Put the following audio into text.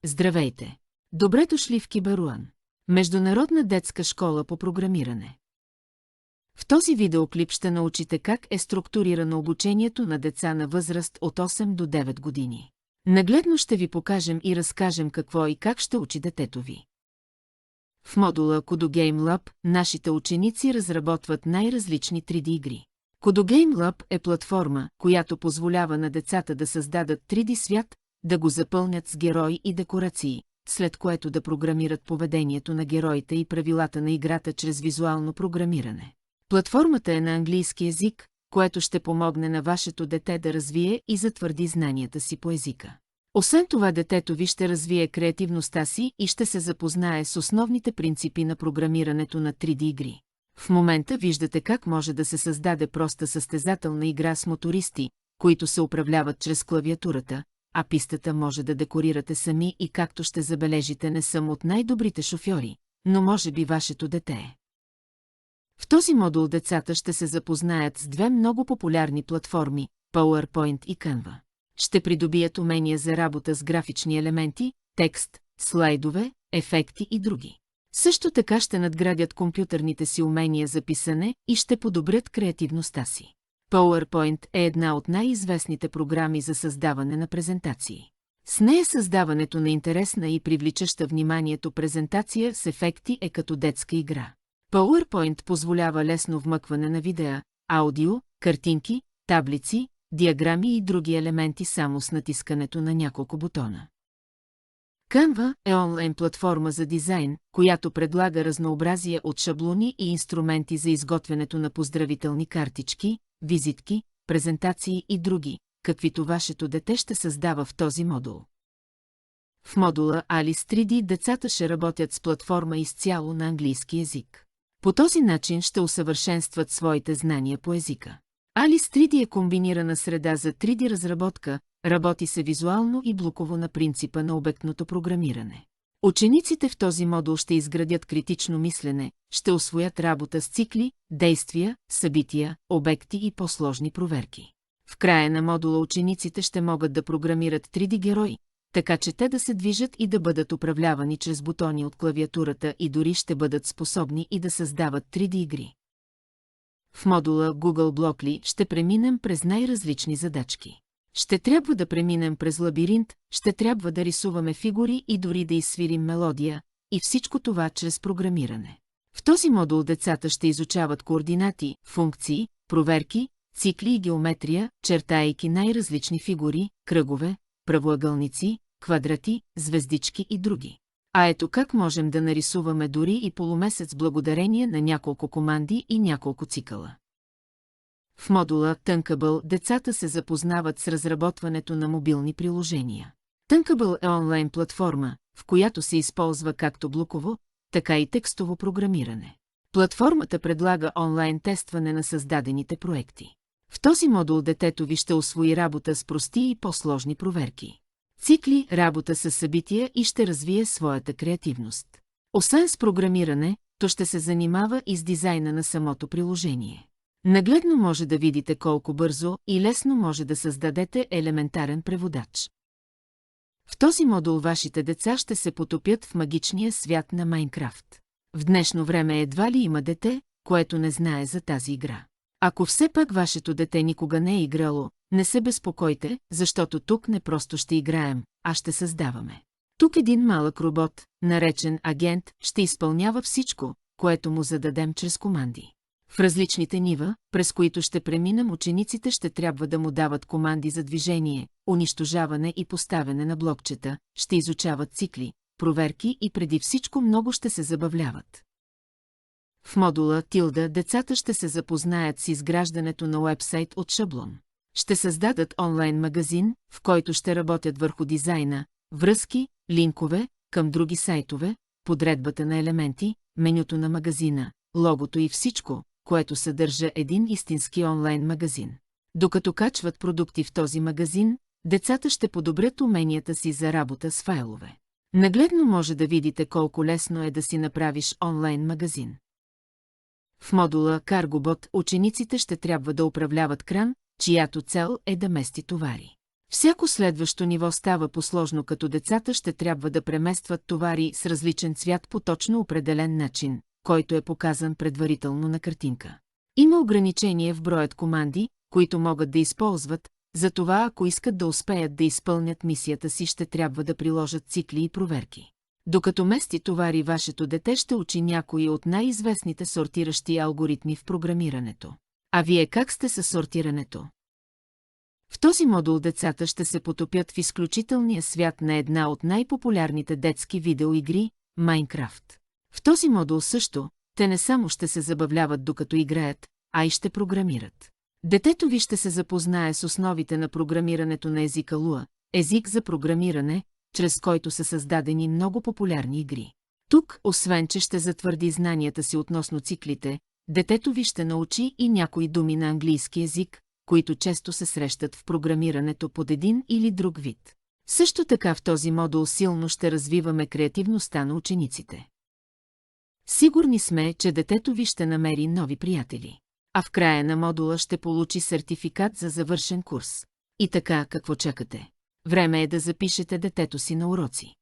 Здравейте! Добре дошли в Киберуан, Международна детска школа по програмиране. В този видеоклип ще научите как е структурирано обучението на деца на възраст от 8 до 9 години. Нагледно ще ви покажем и разкажем какво и как ще учи детето ви. В модула CodoGame Lab нашите ученици разработват най-различни 3D игри. CodoGame Lab е платформа, която позволява на децата да създадат 3D свят, да го запълнят с герои и декорации, след което да програмират поведението на героите и правилата на играта чрез визуално програмиране. Платформата е на английски език, което ще помогне на вашето дете да развие и затвърди знанията си по езика. Освен това, детето ви ще развие креативността си и ще се запознае с основните принципи на програмирането на 3D игри. В момента виждате как може да се създаде проста състезателна игра с мотористи, които се управляват чрез клавиатурата, а пистата може да декорирате сами и както ще забележите, не съм от най-добрите шофьори, но може би вашето дете е. В този модул децата ще се запознаят с две много популярни платформи – PowerPoint и Canva. Ще придобият умения за работа с графични елементи, текст, слайдове, ефекти и други. Също така ще надградят компютърните си умения за писане и ще подобрят креативността си. PowerPoint е една от най-известните програми за създаване на презентации. С нея създаването на интересна и привличаща вниманието презентация с ефекти е като детска игра. PowerPoint позволява лесно вмъкване на видеа, аудио, картинки, таблици, диаграми и други елементи само с натискането на няколко бутона. Canva е онлайн платформа за дизайн, която предлага разнообразие от шаблони и инструменти за изготвянето на поздравителни картички, визитки, презентации и други, каквито вашето дете ще създава в този модул. В модула Alice 3D децата ще работят с платформа изцяло на английски език. По този начин ще усъвършенстват своите знания по езика. Alice 3D е комбинирана среда за 3D разработка, работи се визуално и блоково на принципа на обектното програмиране. Учениците в този модул ще изградят критично мислене, ще усвоят работа с цикли, действия, събития, обекти и по-сложни проверки. В края на модула учениците ще могат да програмират 3D герои, така че те да се движат и да бъдат управлявани чрез бутони от клавиатурата и дори ще бъдат способни и да създават 3D игри. В модула Google Blockly ще преминем през най-различни задачки. Ще трябва да преминем през лабиринт, ще трябва да рисуваме фигури и дори да изсвирим мелодия, и всичко това чрез програмиране. В този модул децата ще изучават координати, функции, проверки, цикли и геометрия, чертайки най-различни фигури, кръгове, правоъгълници, квадрати, звездички и други. А ето как можем да нарисуваме дори и полумесец благодарение на няколко команди и няколко цикъла. В модула Thunkable децата се запознават с разработването на мобилни приложения. Thunkable е онлайн платформа, в която се използва както блоково, така и текстово програмиране. Платформата предлага онлайн тестване на създадените проекти. В този модул детето ви ще усвои работа с прости и по-сложни проверки. Цикли, работа с събития и ще развие своята креативност. Освен с програмиране, то ще се занимава и с дизайна на самото приложение. Нагледно може да видите колко бързо и лесно може да създадете елементарен преводач. В този модул вашите деца ще се потопят в магичния свят на Майнкрафт. В днешно време едва ли има дете, което не знае за тази игра. Ако все пак вашето дете никога не е играло, не се безпокойте, защото тук не просто ще играем, а ще създаваме. Тук един малък робот, наречен агент, ще изпълнява всичко, което му зададем чрез команди. В различните нива, през които ще преминем, учениците ще трябва да му дават команди за движение, унищожаване и поставяне на блокчета, ще изучават цикли, проверки и преди всичко много ще се забавляват. В модула Tilda децата ще се запознаят с изграждането на уебсайт от шаблон. Ще създадат онлайн магазин, в който ще работят върху дизайна, връзки, линкове към други сайтове, подредбата на елементи, менюто на магазина, логото и всичко, което съдържа един истински онлайн магазин. Докато качват продукти в този магазин, децата ще подобрят уменията си за работа с файлове. Нагледно може да видите колко лесно е да си направиш онлайн магазин. В модула CargoBot учениците ще трябва да управляват кран, чиято цел е да мести товари. Всяко следващо ниво става посложно, като децата ще трябва да преместват товари с различен цвят по точно определен начин, който е показан предварително на картинка. Има ограничение в броят команди, които могат да използват, затова ако искат да успеят да изпълнят мисията си, ще трябва да приложат цикли и проверки. Докато мести товари, вашето дете ще учи някои от най-известните сортиращи алгоритми в програмирането. А вие как сте със сортирането? В този модул децата ще се потопят в изключителния свят на една от най-популярните детски видеоигри – Майнкрафт. В този модул също, те не само ще се забавляват докато играят, а и ще програмират. Детето ви ще се запознае с основите на програмирането на езика Lua, език за програмиране, чрез който са създадени много популярни игри. Тук, освен че ще затвърди знанията си относно циклите, детето ви ще научи и някои думи на английски език, които често се срещат в програмирането под един или друг вид. Също така в този модул силно ще развиваме креативността на учениците. Сигурни сме, че детето ви ще намери нови приятели. А в края на модула ще получи сертификат за завършен курс. И така, какво чакате? Време е да запишете детето си на уроци.